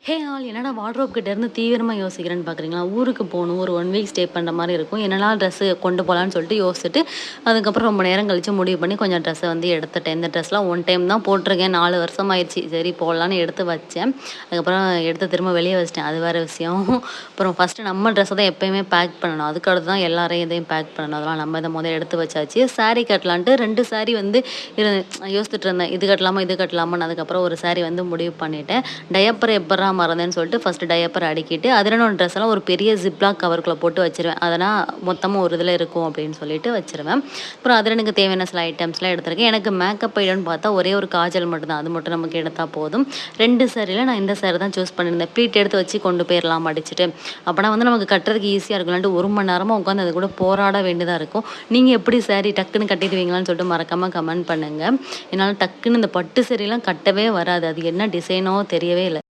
Hey all என்னடா wardrobe கிட்ட இருந்து தீவிரமா யோசிக்கிறேன்னு பார்க்குறீங்களா? ஊருக்கு போணும். ஒரு 1 வீக் ஸ்டே பண்ற மாரி இருக்கும். என்னலாம் ட்ரெஸ்ஸு கொண்டு போலான்னு சொல்லிட்டு யோசிச்சுட்டு, அதுக்கப்புறம் ரொம்ப நேரம் கழிச்சு முடிவு பண்ணி கொஞ்சம் ட்ரெஸ்ஸ வந்து எடுத்துட்டேன். இந்த ட்ரெஸ்லாம் ஒன் டைம் தான் போட்டுருக்கேன். 4 வருஷம் ஆயிருச்சு. சரி போடலான்னு எடுத்து வச்சேன். அதுக்கப்புறம் எடுத்து திரும்ப வெளிய வச்சுட்டேன். அது வேற விஷயம். அப்புறம் ஃபர்ஸ்ட்டு நம்ம ட்ரெஸ்ஸ தான் எப்பயுமே பேக் பண்ணணும். அதுக்கு அடுத்து தான் எல்லாரும் இதையும் பேக் பண்ணணும். அதெல்லாம் நம்ம இத மொத எடுத்து வச்சாச்சு. சாரி கட்டலான்ட்டு 2 சாரி வந்து இரு யோசிச்சுட்டு இருந்தேன். இது கட்டலாமா? இது கட்டலாமான்னு. அதுக்கப்புறம் ஒரு சாரி வந்து முடிவு பண்ணிட்டேன். டயப்பர் எப்பட்றா மறந்தேன்னு சொல்லிட்டு ஃபர்ஸ்ட்டு டயப்பர் அடுக்கிட்டு, அதில நான் ட்ரெஸ் எல்லாம் ஒரு பெரிய ஜிப்லாக் கவருக்குள்ள போட்டு வச்சுருவேன். அதெல்லாம் மொத்தமா ஒரு இதில இருக்கும் அப்படின்னு சொல்லிட்டு வச்சுருவேன். அப்புறம் அதில எனக்கு தேவையான சில ஐட்டம்ஸ்லாம் எடுத்திருக்கேன். எனக்கு மேக்கப் ஐட்டம்னு பார்த்தா ஒரே ஒரு காஜல் மட்டும் தான். அது மட்டும் நமக்கு எடுத்தா போதும். 2 சாரில நான் இந்த சாரி தான் சூஸ் பண்ணியிருந்தேன். ப்ளீட் எடுத்து வச்சு கொண்டு போயிரலாம் மடிச்சுட்டு. அப்பனா வந்து நமக்கு கட்டுறதுக்கு ஈஸியா இருக்கும்லான்ட்டு 1 மணி நேரமா உட்காந்து அது கூட போராட வேண்டியதா இருக்கும். நீங்க எப்படி சாரி டக்குன்னு கட்டிடுவீங்களான்னு சொல்லிட்டு மறக்காம கமெண்ட் பண்ணுங்க. என்னால டக்குன்னு இந்த பட்டு சாரிலாம் கட்டவே வராது. அது என்ன டிசைனோ தெரியவே இல்ல.